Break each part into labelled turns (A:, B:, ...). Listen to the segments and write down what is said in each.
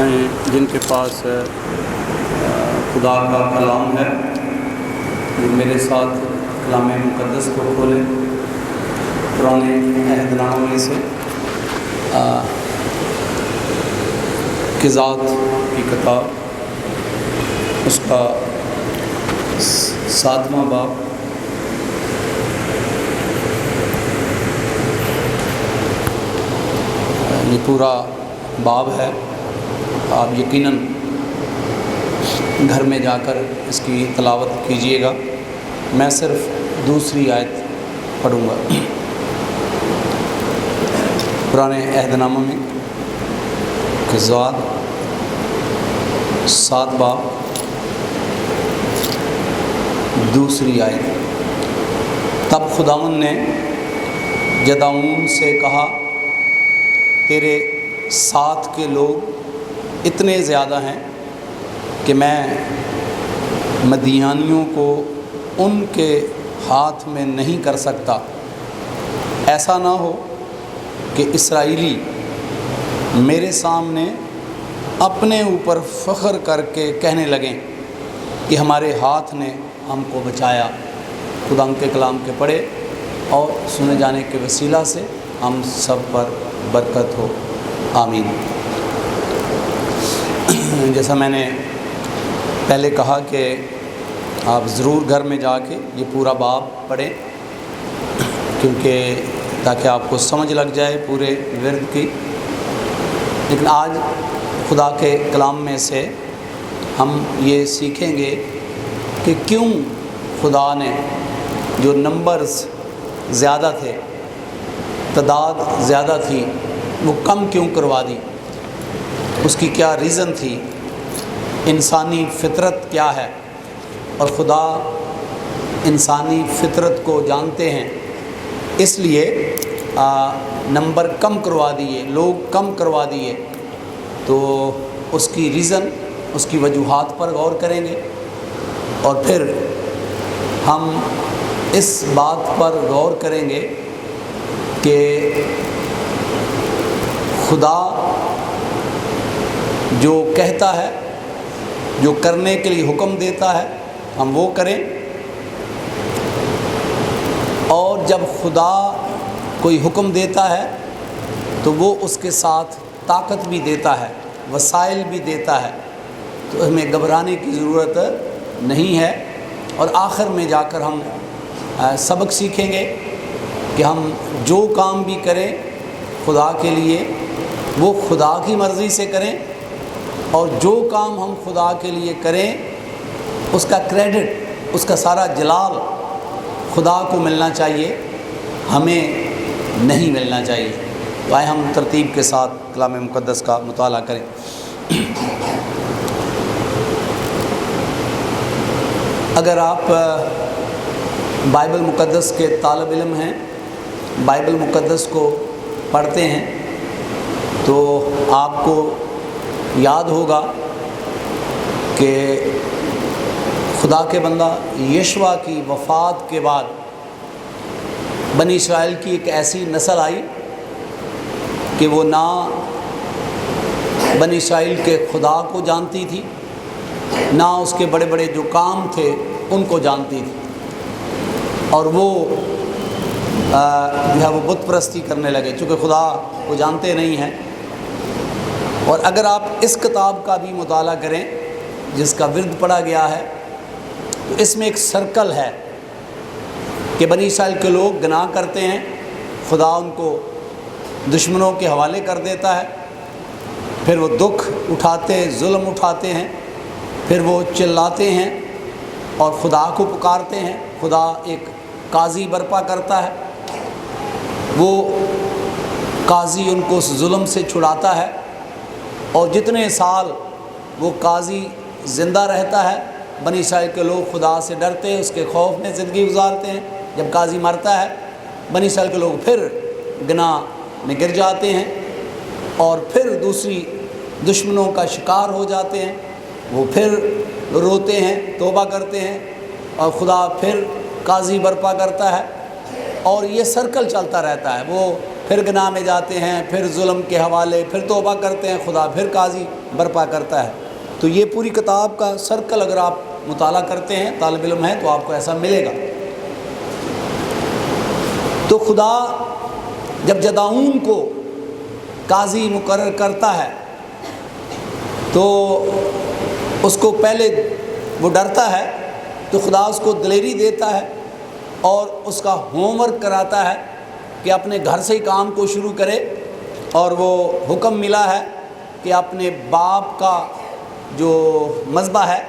A: ہیں جن کے پاس خدا کا کلام ہے، وہ میرے ساتھ کلام مقدس کو کھولیں، پرانے عہد نامہ میں سے قضات کی کتاب، اس کا 7واں باب۔ یہ پورا باب ہے، آپ یقیناً گھر میں جا کر اس کی تلاوت کیجئے گا۔ میں صرف دوسری آیت پڑھوں گا۔ پرانے عہد نامہ میں قضات 7 باب دوسری آیت۔ تب خداوند نے جدعون سے کہا، تیرے ساتھ کے لوگ اتنے زیادہ ہیں کہ میں مدیانیوں کو ان کے ہاتھ میں نہیں کر سکتا۔ ایسا نہ ہو کہ اسرائیلی میرے سامنے اپنے اوپر فخر کر کے کہنے لگیں کہ ہمارے ہاتھ نے ہم کو بچایا۔ خدا کے کلام کے پڑھے اور سنے جانے کے وسیلہ سے ہم سب پر برکت ہو، آمین۔ جیسا میں نے پہلے کہا کہ آپ ضرور گھر میں جا کے یہ پورا باب پڑھیں، کیونکہ تاکہ آپ کو سمجھ لگ جائے پورے ورد کی۔ لیکن آج خدا کے کلام میں سے ہم یہ سیکھیں گے کہ کیوں خدا نے جو نمبرز زیادہ تھے، تعداد زیادہ تھی، وہ کم کیوں کروا دی، اس کی کیا ریزن تھی، انسانی فطرت کیا ہے، اور خدا انسانی فطرت کو جانتے ہیں، اس لیے نمبر کم کروا دیے، لوگ کم کروا دیے۔ تو اس کی ریزن، اس کی وجوہات پر غور کریں گے، اور پھر ہم اس بات پر غور کریں گے کہ خدا جو کہتا ہے، جو کرنے کے لیے حکم دیتا ہے، ہم وہ کریں، اور جب خدا کوئی حکم دیتا ہے تو وہ اس کے ساتھ طاقت بھی دیتا ہے، وسائل بھی دیتا ہے، تو ہمیں گھبرانے کی ضرورت نہیں ہے۔ اور آخر میں جا کر ہم سبق سیکھیں گے کہ ہم جو کام بھی کریں خدا کے لیے، وہ خدا کی مرضی سے کریں، اور جو کام ہم خدا کے لیے کریں اس کا کریڈٹ، اس کا سارا جلال خدا کو ملنا چاہیے، ہمیں نہیں ملنا چاہیے۔ تو آئے ہم ترتیب کے ساتھ کلام مقدس کا مطالعہ کریں۔ اگر آپ بائبل مقدس کے طالب علم ہیں، بائبل مقدس کو پڑھتے ہیں، تو آپ کو یاد ہوگا کہ خدا کے بندہ یشوع کی وفات کے بعد بنی اسرائیل کی ایک ایسی نسل آئی کہ وہ نہ بنی اسرائیل کے خدا کو جانتی تھی، نہ اس کے بڑے بڑے جو کام تھے ان کو جانتی تھی، اور وہ جو ہے وہ بت پرستی کرنے لگے، چونکہ خدا کو جانتے نہیں ہیں۔ اور اگر آپ اس کتاب کا بھی مطالعہ کریں جس کا ورد پڑھا گیا ہے، تو اس میں ایک سرکل ہے کہ بنی اسرائیل کے لوگ گناہ کرتے ہیں، خدا ان کو دشمنوں کے حوالے کر دیتا ہے، پھر وہ دکھ اٹھاتے، ظلم اٹھاتے ہیں، پھر وہ چلاتے ہیں اور خدا کو پکارتے ہیں۔ خدا ایک قاضی برپا کرتا ہے، وہ قاضی ان کو اس ظلم سے چھڑاتا ہے، اور جتنے سال وہ قاضی زندہ رہتا ہے بنی اسرائیل کے لوگ خدا سے ڈرتے ہیں، اس کے خوف میں زندگی گزارتے ہیں۔ جب قاضی مرتا ہے بنی اسرائیل کے لوگ پھر گناہ میں گر جاتے ہیں، اور پھر دوسری دشمنوں کا شکار ہو جاتے ہیں، وہ پھر روتے ہیں، توبہ کرتے ہیں، اور خدا پھر قاضی برپا کرتا ہے، اور یہ سرکل چلتا رہتا ہے۔ وہ پھر گناہ میں جاتے ہیں، پھر ظلم کے حوالے، پھر توبہ کرتے ہیں، خدا پھر قاضی برپا کرتا ہے۔ تو یہ پوری کتاب کا سرکل اگر آپ مطالعہ کرتے ہیں، طالب علم ہیں، تو آپ کو ایسا ملے گا۔ تو خدا جب جداؤن کو قاضی مقرر کرتا ہے تو اس کو پہلے وہ ڈرتا ہے، تو خدا اس کو دلیری دیتا ہے اور اس کا ہوم ورک کراتا ہے کہ اپنے گھر سے ہی کام کو شروع کرے، اور وہ حکم ملا ہے کہ اپنے باپ کا جو مذبح ہے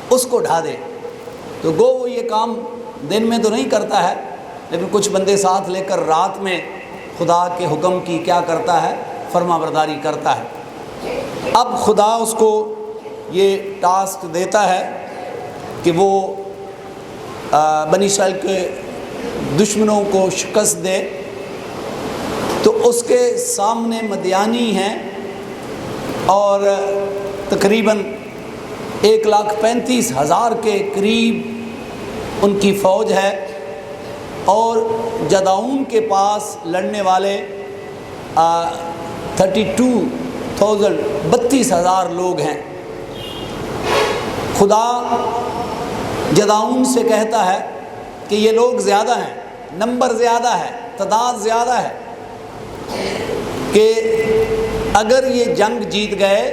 A: اس کو ڈھا دے۔ تو گو وہ یہ کام دن میں تو نہیں کرتا ہے، لیکن کچھ بندے ساتھ لے کر رات میں خدا کے حکم کی کیا کرتا ہے، فرما برداری کرتا ہے۔ اب خدا اس کو یہ ٹاسک دیتا ہے کہ وہ بنی اسرائیل کے دشمنوں کو شکست دے۔ تو اس کے سامنے مدیانی ہیں اور تقریباً 1,35,000 کے قریب ان کی فوج ہے، اور جداؤن کے پاس لڑنے والے 32,000 لوگ ہیں۔ خدا جداؤن سے کہتا ہے کہ یہ لوگ زیادہ ہیں، نمبر زیادہ ہے، تعداد زیادہ ہے، کہ اگر یہ جنگ جیت گئے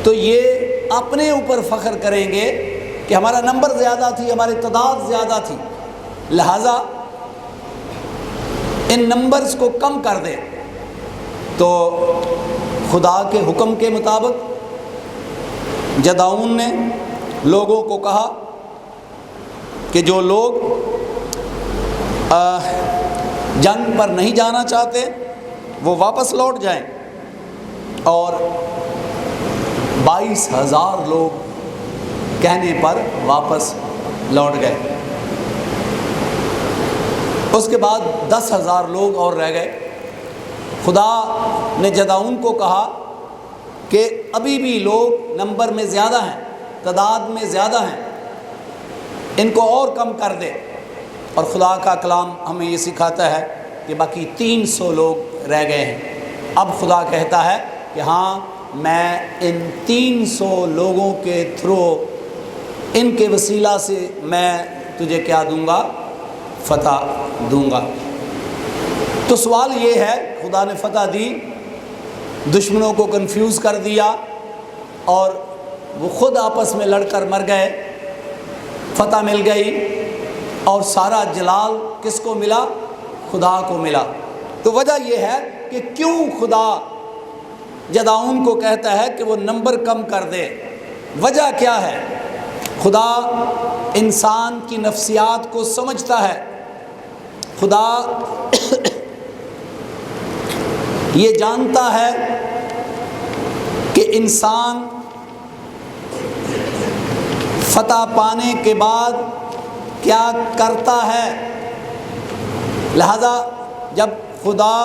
A: تو یہ اپنے اوپر فخر کریں گے کہ ہمارا نمبر زیادہ تھی، ہماری تعداد زیادہ تھی، لہذا ان نمبرز کو کم کر دیں۔ تو خدا کے حکم کے مطابق جداؤن نے لوگوں کو کہا کہ جو لوگ جنگ پر نہیں جانا چاہتے وہ واپس لوٹ جائیں، اور 22,000 لوگ کہنے پر واپس لوٹ گئے۔ اس کے بعد 10,000 لوگ اور رہ گئے۔ خدا نے جداؤن کو کہا کہ ابھی بھی لوگ نمبر میں زیادہ ہیں، تعداد میں زیادہ ہیں، ان کو اور کم کر دے۔ اور خدا کا کلام ہمیں یہ سکھاتا ہے کہ باقی 300 لوگ رہ گئے ہیں۔ اب خدا کہتا ہے کہ ہاں، میں ان 300 لوگوں کے تھرو، ان کے وسیلہ سے میں تجھے کیا دوں گا، فتح دوں گا۔ تو سوال یہ ہے، خدا نے فتح دی، دشمنوں کو کنفیوز کر دیا، اور وہ خود آپس میں لڑ کر مر گئے، فتح مل گئی، اور سارا جلال کس کو ملا؟ خدا کو ملا۔ تو وجہ یہ ہے کہ کیوں خدا جداؤن کو کہتا ہے کہ وہ نمبر کم کر دے؟ وجہ کیا ہے؟ خدا انسان کی نفسیات کو سمجھتا ہے۔ خدا یہ جانتا ہے کہ انسان فتح پانے کے بعد کیا کرتا ہے، لہذا جب خدا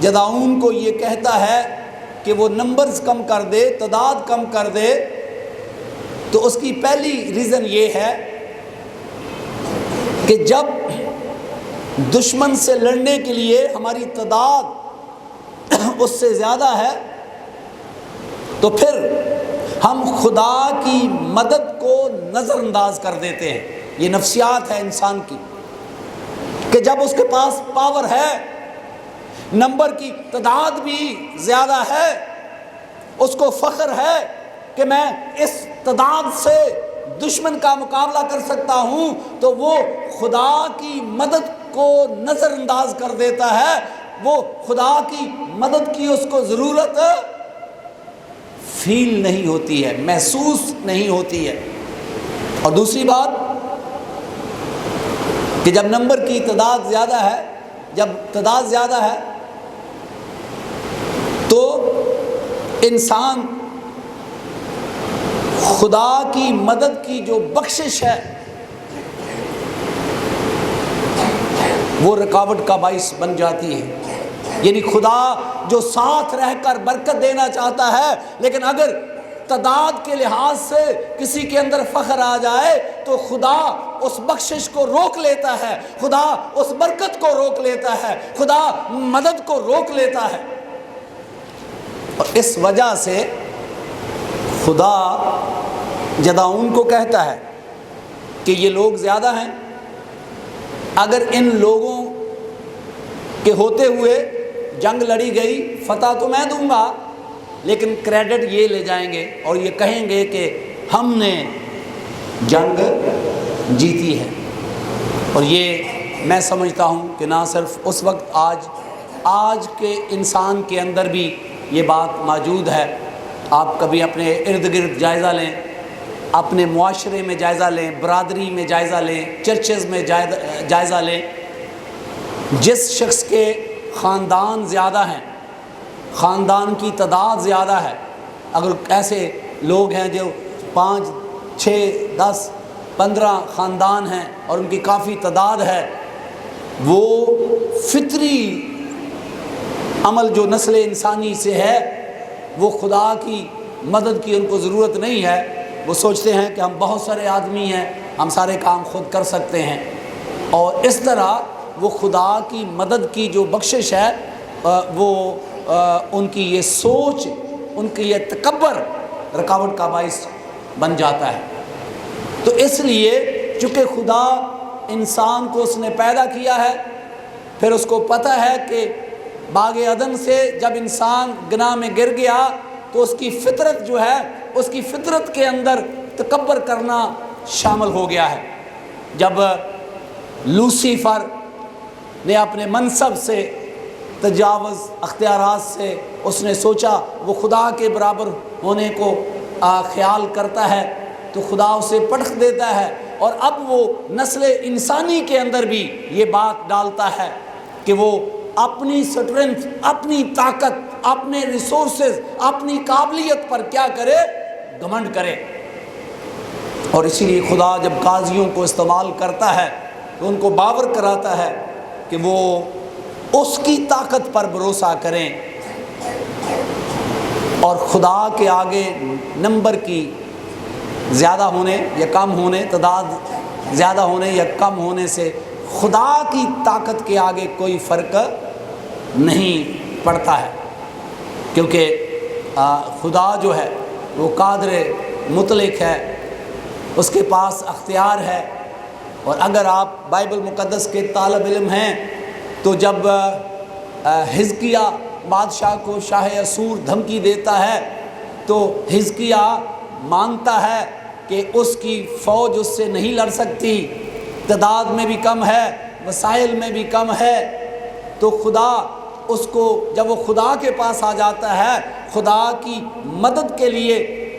A: جداؤن کو یہ کہتا ہے کہ وہ نمبرز کم کر دے، تعداد کم کر دے، تو اس کی پہلی ریزن یہ ہے کہ جب دشمن سے لڑنے کے لیے ہماری تعداد اس سے زیادہ ہے تو پھر ہم خدا کی مدد کو نظر انداز کر دیتے ہیں۔ یہ نفسیات ہے انسان کی کہ جب اس کے پاس پاور ہے، نمبر کی تعداد بھی زیادہ ہے، اس کو فخر ہے کہ میں اس تعداد سے دشمن کا مقابلہ کر سکتا ہوں، تو وہ خدا کی مدد کو نظر انداز کر دیتا ہے۔ وہ خدا کی مدد کی اس کو ضرورت فیل نہیں ہوتی ہے، محسوس نہیں ہوتی ہے۔ اور دوسری بات کہ جب نمبر کی تعداد زیادہ ہے، جب تعداد زیادہ ہے تو انسان خدا کی مدد کی جو بخشش ہے وہ رکاوٹ کا باعث بن جاتی ہے۔ یعنی خدا جو ساتھ رہ کر برکت دینا چاہتا ہے، لیکن اگر تعداد کے لحاظ سے کسی کے اندر فخر آ جائے تو خدا اس بخشش کو روک لیتا ہے، خدا اس برکت کو روک لیتا ہے، خدا مدد کو روک لیتا ہے۔ اور اس وجہ سے خدا جدعون کو کہتا ہے کہ یہ لوگ زیادہ ہیں، اگر ان لوگوں کے ہوتے ہوئے جنگ لڑی گئی فتح تو میں دوں گا، لیکن کریڈٹ یہ لے جائیں گے اور یہ کہیں گے کہ ہم نے جنگ جیتی ہے۔ اور یہ میں سمجھتا ہوں کہ نہ صرف اس وقت آج کے انسان کے اندر بھی یہ بات موجود ہے۔ آپ کبھی اپنے ارد گرد جائزہ لیں، اپنے معاشرے میں جائزہ لیں، برادری میں جائزہ لیں، چرچز میں جائزہ لیں، جس شخص کے خاندان زیادہ ہیں، خاندان کی تعداد زیادہ ہے، اگر ایسے لوگ ہیں جو 5 6 10 15 خاندان ہیں اور ان کی کافی تعداد ہے، وہ فطری عمل جو نسل انسانی سے ہے، وہ خدا کی مدد کی ان کو ضرورت نہیں ہے۔ وہ سوچتے ہیں کہ ہم بہت سارے آدمی ہیں، ہم سارے کام خود کر سکتے ہیں، اور اس طرح وہ خدا کی مدد کی جو بخشش ہے وہ ان کی یہ سوچ، ان کی یہ تکبر رکاوٹ کا باعث بن جاتا ہے۔ تو اس لیے چونکہ خدا انسان کو اس نے پیدا کیا ہے، پھر اس کو پتہ ہے کہ باغ عدن سے جب انسان گناہ میں گر گیا تو اس کی فطرت جو ہے، اس کی فطرت کے اندر تکبر کرنا شامل ہو گیا ہے۔ جب لوسیفر نے اپنے منصب سے تجاوز، اختیارات سے اس نے سوچا وہ خدا کے برابر ہونے کو خیال کرتا ہے، تو خدا اسے پٹخ دیتا ہے، اور اب وہ نسل انسانی کے اندر بھی یہ بات ڈالتا ہے کہ وہ اپنی سٹرنتھ، اپنی طاقت، اپنے ریسورسز، اپنی قابلیت پر کیا کرے؟ گھمنڈ کرے۔ اور اسی لیے خدا جب قاضیوں کو استعمال کرتا ہے تو ان کو باور کراتا ہے کہ وہ اس کی طاقت پر بھروسہ کریں، اور خدا کے آگے نمبر کی زیادہ ہونے یا کم ہونے، تعداد زیادہ ہونے یا کم ہونے سے خدا کی طاقت کے آگے کوئی فرق نہیں پڑتا ہے، کیونکہ خدا جو ہے وہ قادر مطلق ہے، اس کے پاس اختیار ہے۔ اور اگر آپ بائبل مقدس کے طالب علم ہیں تو جب حزقیہ بادشاہ کو شاہ اسور دھمکی دیتا ہے تو حزقیہ مانتا ہے کہ اس کی فوج اس سے نہیں لڑ سکتی، تعداد میں بھی کم ہے، وسائل میں بھی کم ہے، تو خدا اس کو، جب وہ خدا کے پاس آ جاتا ہے، خدا کی مدد کے لیے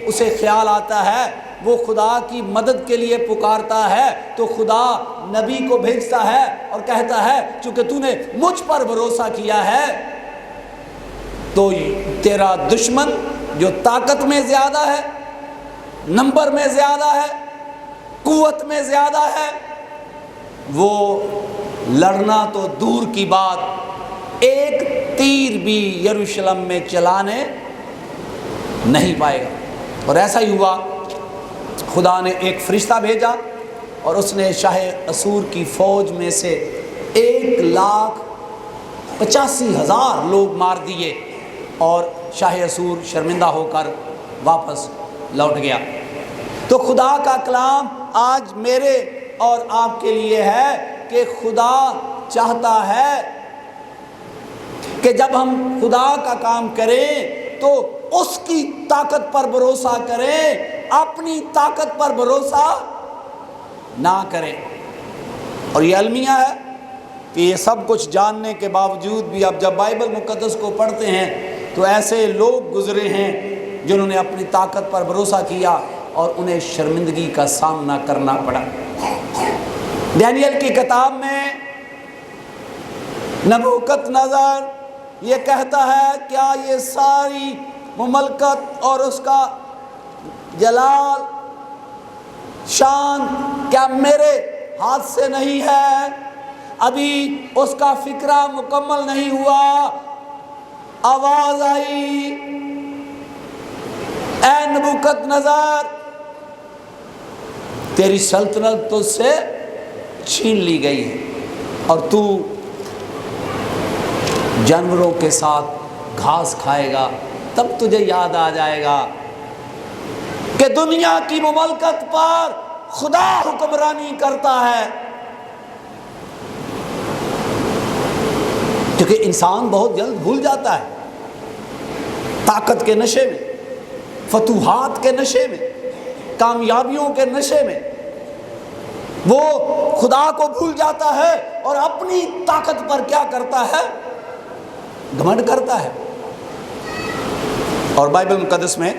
A: اسے خیال آتا ہے، وہ خدا کی مدد کے لیے پکارتا ہے، تو خدا نبی کو بھیجتا ہے اور کہتا ہے چونکہ تو نے مجھ پر بھروسہ کیا ہے تو تیرا دشمن جو طاقت میں زیادہ ہے، نمبر میں زیادہ ہے، قوت میں زیادہ ہے، وہ لڑنا تو دور کی بات، ایک تیر بھی یروشلم میں چلانے نہیں پائے گا۔ اور ایسا ہی ہوا، خدا نے ایک فرشتہ بھیجا اور اس نے شاہ اسور کی فوج میں سے 1,85,000 لوگ مار دیے، اور شاہ اسور شرمندہ ہو کر واپس لوٹ گیا۔ تو خدا کا کلام آج میرے اور آپ کے لیے ہے کہ خدا چاہتا ہے کہ جب ہم خدا کا کام کریں تو اس کی طاقت پر بھروسہ کریں، اپنی طاقت پر بھروسہ نہ کریں۔ اور یہ المیہ ہے کہ یہ سب کچھ جاننے کے باوجود بھی اب جب بائبل مقدس کو پڑھتے ہیں تو ایسے لوگ گزرے ہیں جنہوں نے اپنی طاقت پر بھروسہ کیا اور انہیں شرمندگی کا سامنا کرنا پڑا۔ دانیل کی کتاب میں نبوکت نظر یہ کہتا ہے، کیا یہ ساری مملکت اور اس کا جلال شان کیا میرے ہاتھ سے نہیں ہے؟ ابھی اس کا فکرہ مکمل نہیں ہوا۔ آواز آئی، اے نبوکت نظر، تیری سلطنت تجھ سے چھین لی گئی ہے اور تو جانوروں کے ساتھ گھاس کھائے گا، تب تجھے یاد آ جائے گا کہ دنیا کی مملکت پر خدا حکمرانی کرتا ہے۔ کیونکہ انسان بہت جلد بھول جاتا ہے، طاقت کے نشے میں، فتوحات کے نشے میں، کامیابیوں کے نشے میں وہ خدا کو بھول جاتا ہے اور اپنی طاقت پر کیا کرتا ہے؟ گھمنڈ کرتا ہے۔ اور بائبل مقدس میں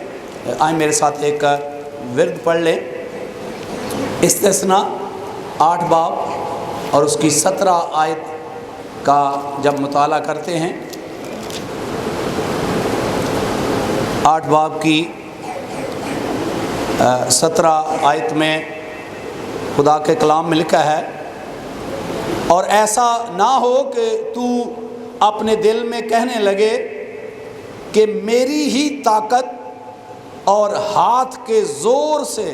A: آئیں میرے ساتھ ایک ورد پڑھ لیں، استثناء 8 باب اور اس کی 17 آیت کا جب مطالعہ کرتے ہیں، 8 باب کی 17 آیت میں خدا کے کلام میں لکھا ہے، اور ایسا نہ ہو کہ تو اپنے دل میں کہنے لگے کہ میری ہی طاقت اور ہاتھ کے زور سے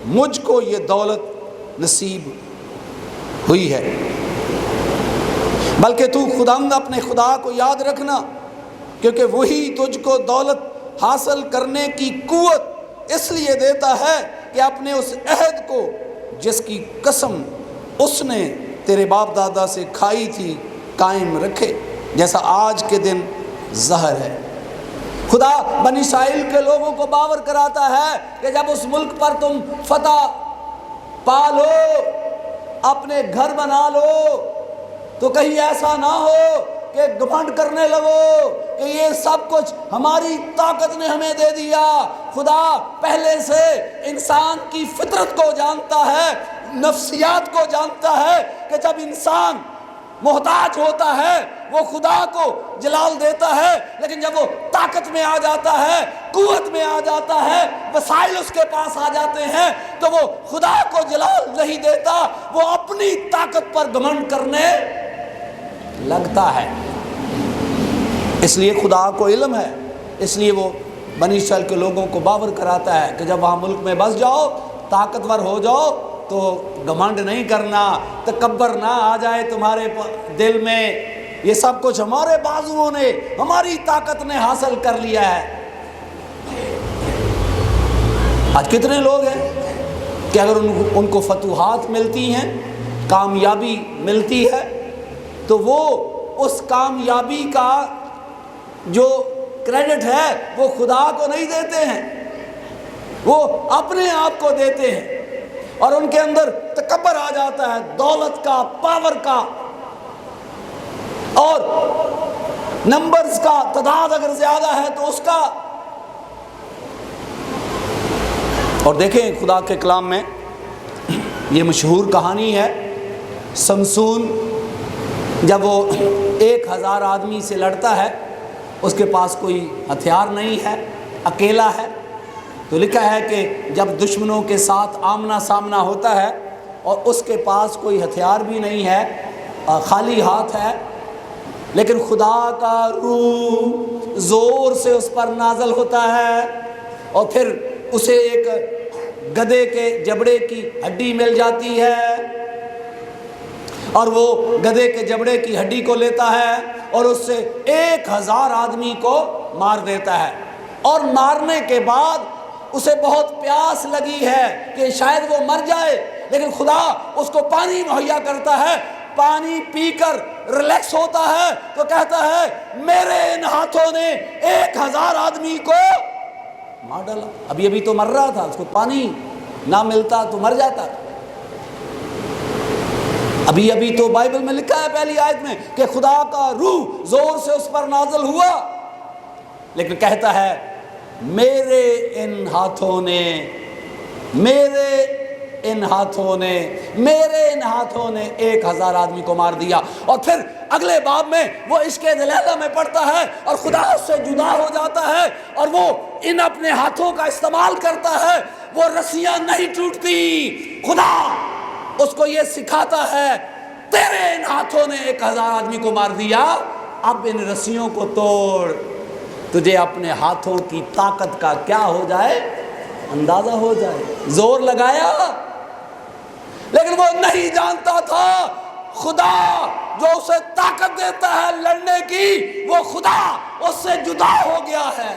A: مجھ کو یہ دولت نصیب ہوئی ہے، بلکہ تو خداوند اپنے خدا کو یاد رکھنا، کیونکہ وہی تجھ کو دولت حاصل کرنے کی قوت اس لیے دیتا ہے کہ اپنے اس عہد کو جس کی قسم اس نے تیرے باپ دادا سے کھائی تھی قائم رکھے، جیسا آج کے دن ظاہر ہے۔ خدا بنی اسرائیل کے لوگوں کو باور کراتا ہے کہ جب اس ملک پر تم فتح پا لو، اپنے گھر بنا لو، تو کہیں ایسا نہ ہو کہ گھمنڈ کرنے لگو کہ یہ سب کچھ ہماری طاقت نے ہمیں دے دیا۔ خدا پہلے سے انسان کی فطرت کو جانتا ہے، نفسیات کو جانتا ہے کہ جب انسان محتاج ہوتا ہے وہ خدا کو جلال دیتا ہے، لیکن جب وہ طاقت میں آ جاتا ہے، قوت میں آ جاتا ہے، وسائل اس کے پاس آ جاتے ہیں، تو وہ خدا کو جلال نہیں دیتا، وہ اپنی طاقت پر گھمنڈ کرنے لگتا ہے۔ اس لیے خدا کو علم ہے، اس لیے وہ بنی اسرائیل کے لوگوں کو باور کراتا ہے کہ جب وہاں ملک میں بس جاؤ، طاقتور ہو جاؤ، تو گھمنڈ نہیں کرنا، تکبر نہ آ جائے تمہارے دل میں، یہ سب کچھ ہمارے بازوؤں نے، ہماری طاقت نے حاصل کر لیا ہے۔ آج کتنے لوگ ہیں کہ اگر ان کو فتوحات ملتی ہیں، کامیابی ملتی ہے، تو وہ اس کامیابی کا جو کریڈٹ ہے وہ خدا کو نہیں دیتے ہیں، وہ اپنے آپ کو دیتے ہیں، اور ان کے اندر تکبر آ جاتا ہے، دولت کا، پاور کا، اور نمبرز کا، تعداد اگر زیادہ ہے تو اس کا۔ اور دیکھیں خدا کے کلام میں یہ مشہور کہانی ہے، سمسون جب وہ 1000 آدمی سے لڑتا ہے، اس کے پاس کوئی ہتھیار نہیں ہے، اکیلا ہے، تو لکھا ہے کہ جب دشمنوں کے ساتھ آمنا سامنا ہوتا ہے اور اس کے پاس کوئی ہتھیار بھی نہیں ہے، خالی ہاتھ ہے، لیکن خدا کا روح زور سے اس پر نازل ہوتا ہے، اور پھر اسے ایک گدھے کے جبڑے کی ہڈی مل جاتی ہے، اور وہ گدھے کے جبڑے کی ہڈی کو لیتا ہے اور اس سے 1000 آدمی کو مار دیتا ہے، اور مارنے کے بعد اسے بہت پیاس لگی ہے کہ شاید وہ مر جائے، لیکن خدا اس کو پانی مہیا کرتا ہے، پانی پی کر ریلیکس ہوتا ہے، تو کہتا ہے میرے ان ہاتھوں نے 1000 آدمی کو مار ڈالا۔ ابھی تو مر رہا تھا، اس کو پانی نہ ملتا تو مر جاتا۔ ابھی تو بائبل میں لکھا ہے پہلی آیت میں کہ خدا کا روح زور سے اس پر نازل ہوا، لیکن کہتا ہے میرے ان ہاتھوں نے 1000 آدمی کو مار دیا۔ اور پھر اگلے باب میں وہ عشق دلیلہ میں پڑھتا ہے اور خدا اس سے جدا ہو جاتا ہے، اور وہ ان اپنے ہاتھوں کا استعمال کرتا ہے، وہ رسیاں نہیں ٹوٹتی۔ خدا اس کو یہ سکھاتا ہے تیرے ان ہاتھوں نے 1000 آدمی کو مار دیا، اب ان رسیوں کو توڑ، تجھے اپنے ہاتھوں کی طاقت کا کیا ہو جائے؟ اندازہ ہو جائے۔ زور لگایا لیکن وہ نہیں جانتا تھا خدا جو اسے طاقت دیتا ہے لڑنے کی، وہ خدا اس سے جدا ہو گیا ہے،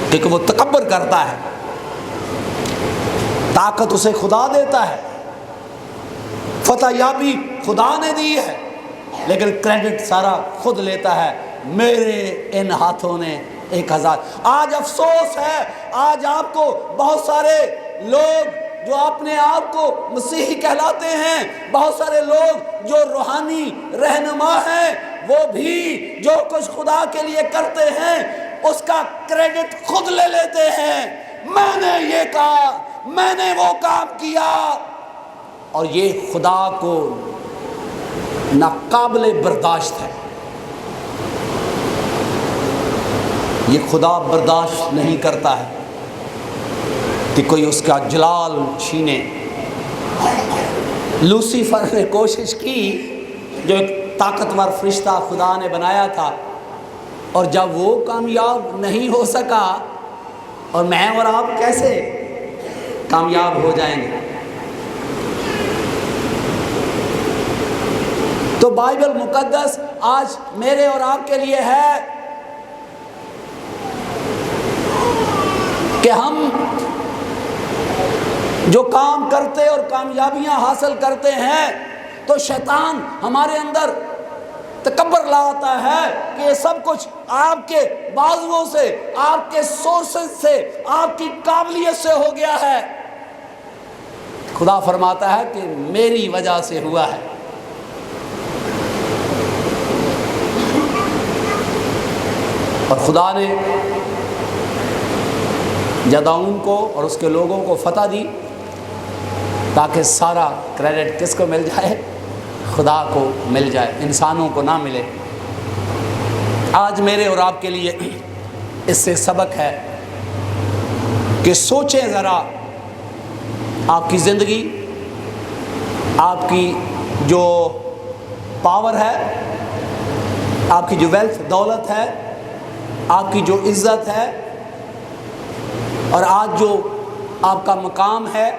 A: کیونکہ وہ تکبر کرتا ہے۔ طاقت اسے خدا دیتا ہے، فتح یابی خدا نے دی ہے، لیکن کریڈٹ سارا خود لیتا ہے۔ میرے ان ہاتھوں نے 1000۔ آج افسوس ہے، آج آپ کو بہت سارے لوگ جو اپنے آپ کو مسیحی کہلاتے ہیں، بہت سارے لوگ جو روحانی رہنما ہیں، وہ بھی جو کچھ خدا کے لیے کرتے ہیں اس کا کریڈٹ خود لے لیتے ہیں۔ میں نے یہ کہا، میں نے وہ کام کیا، اور یہ خدا کو ناقابل برداشت ہے۔ یہ خدا برداشت نہیں کرتا ہے کہ کوئی اس کا جلال چھینے۔ لوسیفر نے کوشش کی، جو ایک طاقتور فرشتہ خدا نے بنایا تھا، اور جب وہ کامیاب نہیں ہو سکا، اور میں اور آپ کیسے کامیاب ہو جائیں گے؟ تو بائبل مقدس آج میرے اور آپ کے لیے ہے کہ ہم جو کام کرتے اور کامیابیاں حاصل کرتے ہیں تو شیطان ہمارے اندر تکبر لاتا ہے کہ یہ سب کچھ آپ کے بازوؤں سے، آپ کے سورسز سے، آپ کی قابلیت سے ہو گیا ہے۔ خدا فرماتا ہے کہ میری وجہ سے ہوا ہے۔ اور خدا نے جدعون کو اور اس کے لوگوں کو فتح دی تاکہ سارا کریڈٹ کس کو مل جائے؟ خدا کو مل جائے، انسانوں کو نہ ملے۔ آج میرے اور آپ کے لیے اس سے سبق ہے کہ سوچیں ذرا، آپ کی زندگی، آپ کی جو پاور ہے، آپ کی جو ویلتھ دولت ہے، آپ کی جو عزت ہے، اور آج جو آپ کا مقام ہے،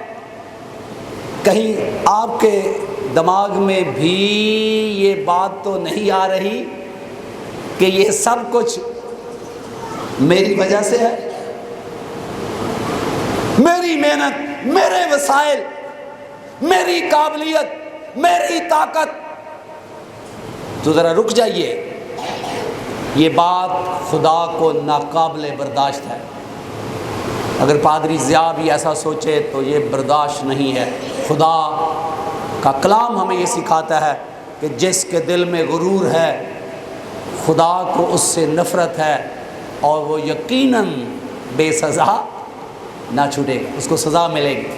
A: کہیں آپ کے دماغ میں بھی یہ بات تو نہیں آ رہی کہ یہ سب کچھ میری وجہ سے ہے؟ میری محنت، میرے وسائل، میری قابلیت، میری طاقت۔ تو ذرا رک جائیے، یہ بات خدا کو ناقابل برداشت ہے۔ اگر پادری ضیاء بھی ایسا سوچے تو یہ برداشت نہیں ہے۔ خدا کا کلام ہمیں یہ سکھاتا ہے کہ جس کے دل میں غرور ہے خدا کو اس سے نفرت ہے، اور وہ یقیناً بے سزا نہ چھوٹے گا، اس کو سزا ملے گی۔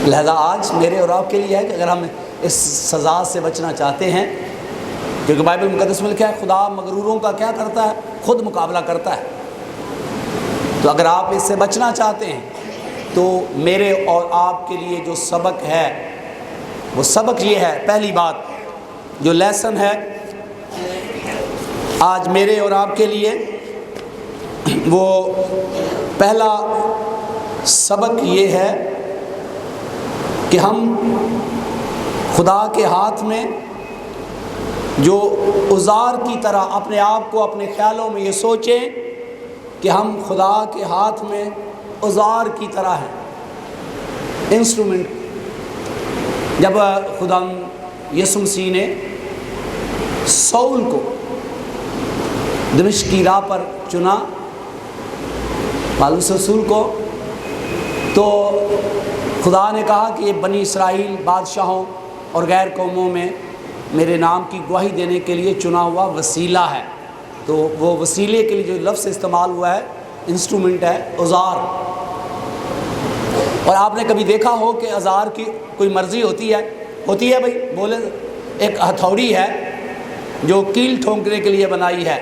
A: لہذا آج میرے اور آپ کے لیے ہے کہ اگر ہم اس سزا سے بچنا چاہتے ہیں، کیونکہ بائبل مقدس میں لکھا ہے خدا مغروروں کا کیا کرتا ہے؟ خود مقابلہ کرتا ہے۔ تو اگر آپ اس سے بچنا چاہتے ہیں تو میرے اور آپ کے لیے جو سبق ہے وہ سبق یہ ہے، پہلی بات جو لیسن ہے آج میرے اور آپ کے لیے، وہ پہلا سبق یہ ہے کہ ہم خدا کے ہاتھ میں جو اوزار کی طرح اپنے آپ کو اپنے خیالوں میں یہ سوچیں کہ ہم خدا کے ہاتھ میں اوزار کی طرح ہیں، انسٹرومنٹ۔ جب خدا یسوع مسیح نے سول کو دمشق کی راہ پر چنا، پالوس رسول کو، تو خدا نے کہا کہ یہ بنی اسرائیل بادشاہوں اور غیر قوموں میں میرے نام کی گواہی دینے کے لیے چنا ہوا وسیلہ ہے۔ تو وہ وسیلے کے لیے جو لفظ استعمال ہوا ہے، انسٹرومنٹ ہے، اوزار۔ اور آپ نے کبھی دیکھا ہو کہ اوزار کی کوئی مرضی ہوتی ہے بھائی، بولے ایک ہتھوڑی ہے جو کیل ٹھونکنے کے لیے بنائی ہے،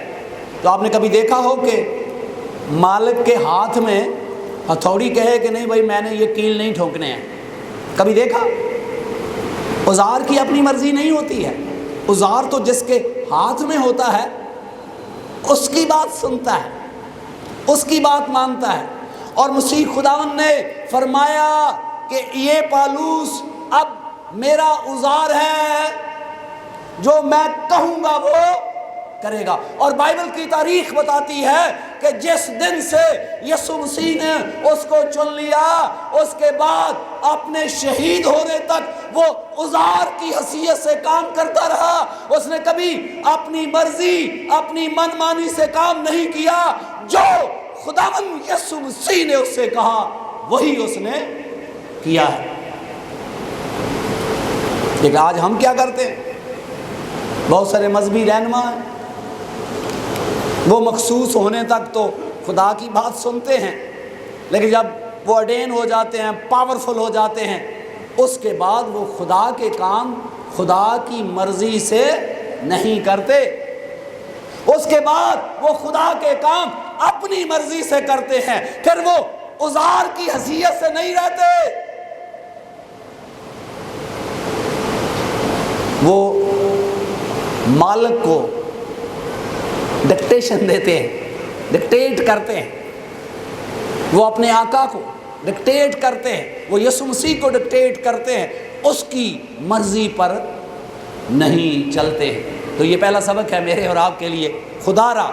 A: تو آپ نے کبھی دیکھا ہو کہ مالک کے ہاتھ میں ہتھوڑی کہے کہ نہیں بھائی میں نے یہ کیل نہیں ٹھونکنے ہیں؟ کبھی دیکھا؟ اوزار کی اپنی مرضی نہیں ہوتی ہے، اوزار تو جس کے ہاتھ میں ہوتا ہے اس کی بات سنتا ہے، اس کی بات مانتا ہے۔ اور مسیح خداوند نے فرمایا کہ یہ پالوس اب میرا عذار ہے، جو میں کہوں گا وہ کرے گا۔ اور بائبل کی تاریخ بتاتی ہے کہ جس دن سے یسوع مسیح نے اس کو چن لیا، اس کے بعد اپنے شہید ہونے تک وہ عذار کی حیثیت سے کام کرتا رہا۔ اس نے کبھی اپنی مرضی، اپنی من مانی سے کام نہیں کیا۔ جو خداوند یسوع مسیح نے اس سے کہا وہی اس نے کیا ہے۔ لیکن آج ہم کیا کرتے ہیں؟ بہت سارے مذہبی رہنما ہیں، وہ مخصوص ہونے تک تو خدا کی بات سنتے ہیں، لیکن جب وہ اڈین ہو جاتے ہیں، پاورفل ہو جاتے ہیں، اس کے بعد وہ خدا کے کام خدا کی مرضی سے نہیں کرتے۔ اس کے بعد وہ خدا کے کام اپنی مرضی سے کرتے ہیں، پھر وہ عذار کی حیثیت سے نہیں رہتے۔ وہ مالک کو ڈکٹیشن دیتے ہیں، ڈکٹیٹ کرتے ہیں، وہ اپنے آقا کو ڈکٹیٹ کرتے ہیں، وہ یسوع مسیح کو ڈکٹیٹ کرتے ہیں، اس کی مرضی پر نہیں چلتے ہیں۔ تو یہ پہلا سبق ہے میرے اور آپ کے لیے، خدا را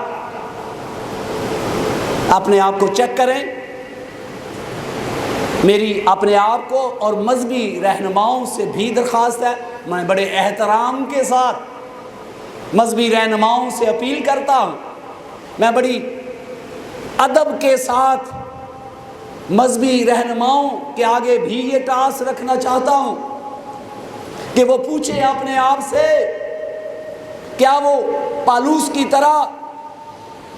A: اپنے آپ کو چیک کریں۔ میری اپنے آپ کو اور مذہبی رہنماؤں سے بھی درخواست ہے، میں بڑے احترام کے ساتھ مذہبی رہنماؤں سے اپیل کرتا ہوں، میں بڑی ادب کے ساتھ مذہبی رہنماؤں کے آگے بھی یہ ٹاسک رکھنا چاہتا ہوں کہ وہ پوچھیں اپنے آپ سے، کیا وہ پالوس کی طرح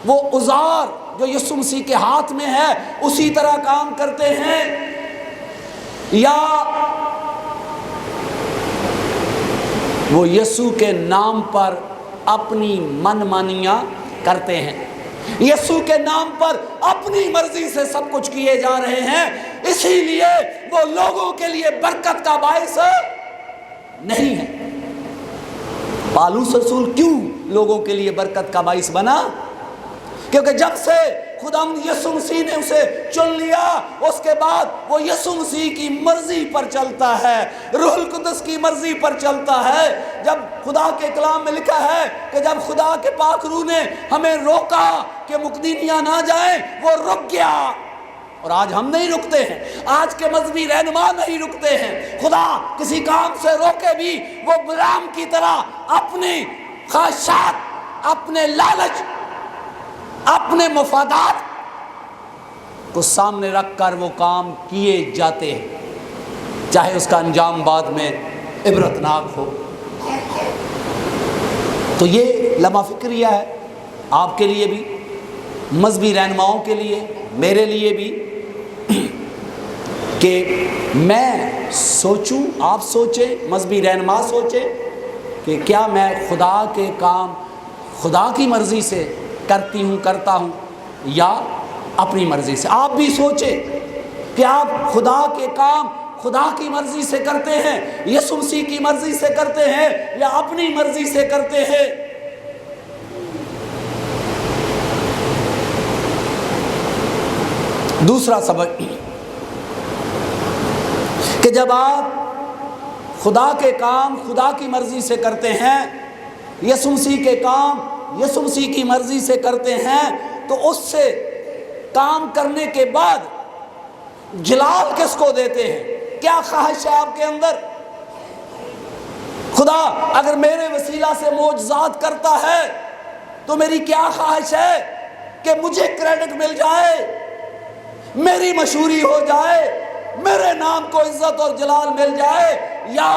A: وہ عذار جو یسوع مسیح کے ہاتھ میں ہے اسی طرح کام کرتے ہیں، یا وہ یسوع کے نام پر اپنی من مانیاں کرتے ہیں، یسوع کے نام پر اپنی مرضی سے سب کچھ کیے جا رہے ہیں، اسی لیے وہ لوگوں کے لیے برکت کا باعث نہیں ہے۔ پالوس رسول کیوں لوگوں کے لیے برکت کا باعث بنا؟ کیونکہ جب سے خداوند یسوع مسیح نے اسے چن لیا، اس کے بعد وہ یسوع مسیح کی مرضی پر چلتا ہے، روح القدس کی مرضی پر چلتا ہے۔ جب خدا کے کلام میں لکھا ہے کہ جب خدا کے پاک روح نے ہمیں روکا کہ مقدونیہ نہ جائیں، وہ رک گیا، اور آج ہم نہیں رکتے ہیں، آج کے مذہبی رہنما نہیں رکتے ہیں۔ خدا کسی کام سے روکے بھی وہ بلعام کی طرح اپنے خواہشات، اپنے لالچ، اپنے مفادات کو سامنے رکھ کر وہ کام کیے جاتے ہیں، چاہے اس کا انجام بعد میں عبرتناک ہو۔ تو یہ لمحہ فکریہ ہے آپ کے لیے بھی، مذہبی رہنماؤں کے لیے، میرے لیے بھی، کہ میں سوچوں، آپ سوچیں، مذہبی رہنما سوچیں کہ کیا میں خدا کے کام خدا کی مرضی سے کرتا ہوں یا اپنی مرضی سے۔ آپ بھی سوچیں کہ آپ خدا کے کام خدا کی مرضی سے کرتے ہیں، یسوع مسیح کی مرضی سے کرتے ہیں یا اپنی مرضی سے کرتے ہیں۔ دوسرا سبق کہ جب آپ خدا کے کام خدا کی مرضی سے کرتے ہیں، یسوع مسیح کے کام یسوع مسیح کی مرضی سے کرتے ہیں، تو اس سے کام کرنے کے بعد جلال کس کو دیتے ہیں؟ کیا خواہش ہے آپ کے اندر؟ خدا اگر میرے وسیلہ سے معجزات کرتا ہے تو میری کیا خواہش ہے؟ کہ مجھے کریڈٹ مل جائے، میری مشہوری ہو جائے، میرے نام کو عزت اور جلال مل جائے، یا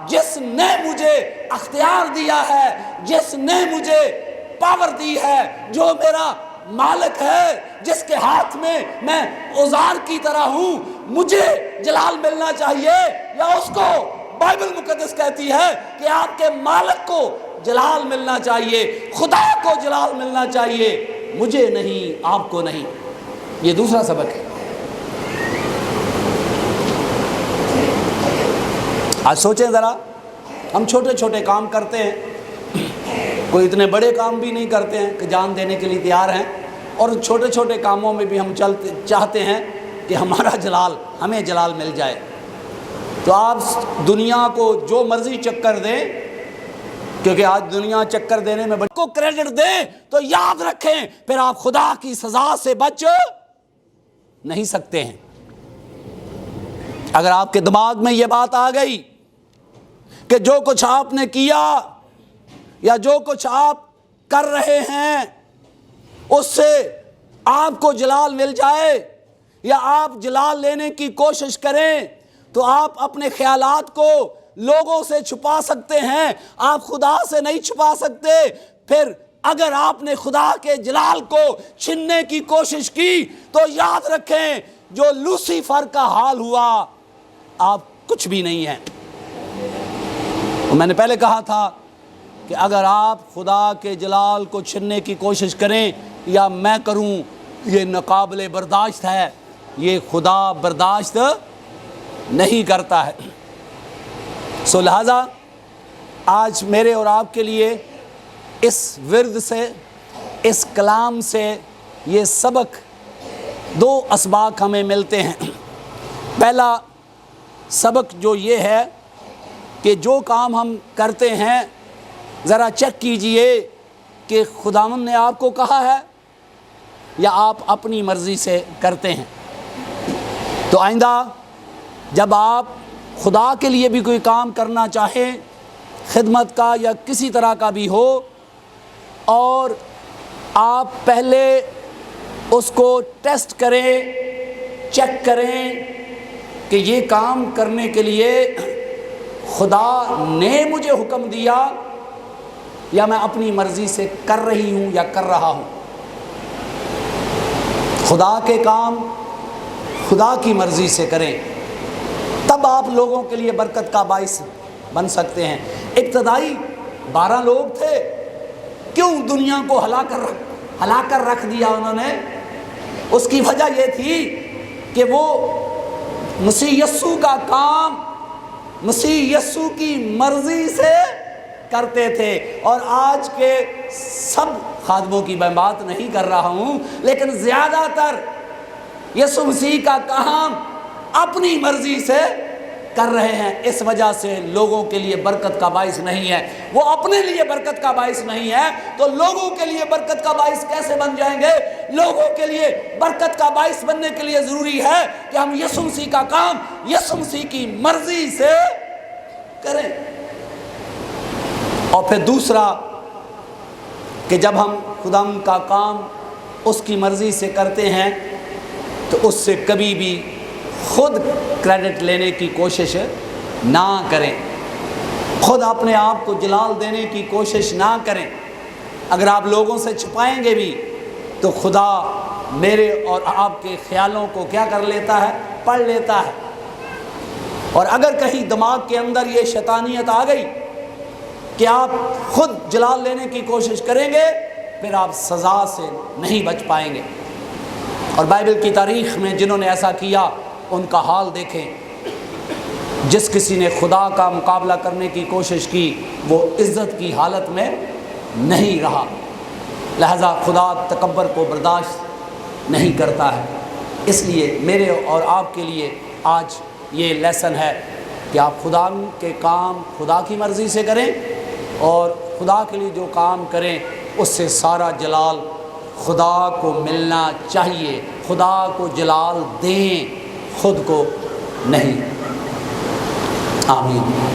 A: جس نے مجھے اختیار دیا ہے، جس نے مجھے پاور دی ہے، جو میرا مالک ہے، جس کے ہاتھ میں اوزار کی طرح ہوں، مجھے جلال ملنا چاہیے، یا اس کو بائبل مقدس کہتی ہے کہ آپ کے مالک کو جلال ملنا چاہیے، خدا کو جلال ملنا چاہیے، مجھے نہیں، آپ کو نہیں۔ یہ دوسرا سبق ہے۔ آج سوچیں ذرا، ہم چھوٹے چھوٹے کام کرتے ہیں، کوئی اتنے بڑے کام بھی نہیں کرتے ہیں کہ جان دینے کے لیے تیار ہیں، اور چھوٹے چھوٹے کاموں میں بھی ہم چاہتے ہیں کہ ہمارا جلال، ہمیں جلال مل جائے۔ تو آپ دنیا کو جو مرضی چکر دیں، کیونکہ آج دنیا چکر دینے میں کو کریڈٹ دیں، تو یاد رکھیں پھر آپ خدا کی سزا سے بچ نہیں سکتے ہیں۔ اگر آپ کے دماغ میں یہ بات آ گئی کہ جو کچھ آپ نے کیا یا جو کچھ آپ کر رہے ہیں اس سے آپ کو جلال مل جائے یا آپ جلال لینے کی کوشش کریں، تو آپ اپنے خیالات کو لوگوں سے چھپا سکتے ہیں، آپ خدا سے نہیں چھپا سکتے۔ پھر اگر آپ نے خدا کے جلال کو چھیننے کی کوشش کی تو یاد رکھیں جو لوسیفر کا حال ہوا، آپ کچھ بھی نہیں ہیں۔ میں نے پہلے کہا تھا کہ اگر آپ خدا کے جلال کو چھیننے کی کوشش کریں یا میں کروں، یہ ناقابل برداشت ہے، یہ خدا برداشت نہیں کرتا ہے۔ سو لہذا آج میرے اور آپ کے لیے اس ورد سے، اس کلام سے یہ سبق، دو اسباق ہمیں ملتے ہیں۔ پہلا سبق جو یہ ہے کہ جو کام ہم کرتے ہیں ذرا چیک کیجئے کہ خداوند نے آپ کو کہا ہے یا آپ اپنی مرضی سے کرتے ہیں۔ تو آئندہ جب آپ خدا کے لیے بھی کوئی کام کرنا چاہیں، خدمت کا یا کسی طرح کا بھی ہو، اور آپ پہلے اس کو ٹیسٹ کریں، چیک کریں کہ یہ کام کرنے کے لیے خدا نے مجھے حکم دیا یا میں اپنی مرضی سے کر رہی ہوں یا کر رہا ہوں۔ خدا کے کام خدا کی مرضی سے کریں، تب آپ لوگوں کے لیے برکت کا باعث بن سکتے ہیں۔ ابتدائی 12 لوگ تھے، کیوں دنیا کو ہلا کر رکھ دیا انہوں نے؟ اس کی وجہ یہ تھی کہ وہ مسیح یسوع کا کام مسیح یسوع کی مرضی سے کرتے تھے۔ اور آج کے سب خادموں کی میں بات نہیں کر رہا ہوں، لیکن زیادہ تر یسوع مسیح کا کام اپنی مرضی سے کر رہے ہیں، اس وجہ سے لوگوں کے لیے برکت کا باعث نہیں ہے۔ وہ اپنے لیے برکت کا باعث نہیں ہے تو لوگوں کے لیے برکت کا باعث کیسے بن جائیں گے؟ لوگوں کے لیے برکت کا باعث بننے کے لیے ضروری ہے کہ ہم یسوع مسیح کا کام یسوع مسیح کی مرضی سے کریں۔ اور پھر دوسرا کہ جب ہم خدا کا کام اس کی مرضی سے کرتے ہیں تو اس سے کبھی بھی خود کریڈٹ لینے کی کوشش نہ کریں، خود اپنے آپ کو جلال دینے کی کوشش نہ کریں۔ اگر آپ لوگوں سے چھپائیں گے بھی تو خدا میرے اور آپ کے خیالوں کو کیا کر لیتا ہے؟ پڑھ لیتا ہے۔ اور اگر کہیں دماغ کے اندر یہ شیطانیت آ گئی کہ آپ خود جلال لینے کی کوشش کریں گے، پھر آپ سزا سے نہیں بچ پائیں گے۔ اور بائبل کی تاریخ میں جنہوں نے ایسا کیا ان کا حال دیکھیں۔ جس کسی نے خدا کا مقابلہ کرنے کی کوشش کی وہ عزت کی حالت میں نہیں رہا۔ لہذا خدا تکبر کو برداشت نہیں کرتا ہے۔ اس لیے میرے اور آپ کے لیے آج یہ لیسن ہے کہ آپ خدا کے کام خدا کی مرضی سے کریں، اور خدا کے لیے جو کام کریں اس سے سارا جلال خدا کو ملنا چاہیے۔ خدا کو جلال دیں، خود کو نہیں۔ آمین۔